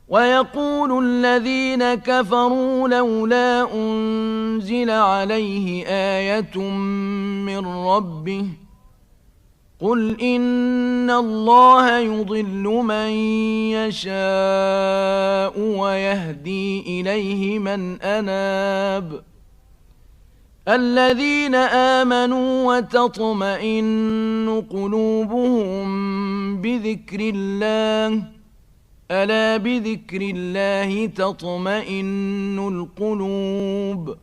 ويقول الذين كفروا لولا أنزل عليه آية من ربه قل إن الله يضل من يشاء ويهدي إليه من أناب الذين آمنوا وتطمئن قلوبهم بذكر الله ألا بذكر الله تطمئن القلوب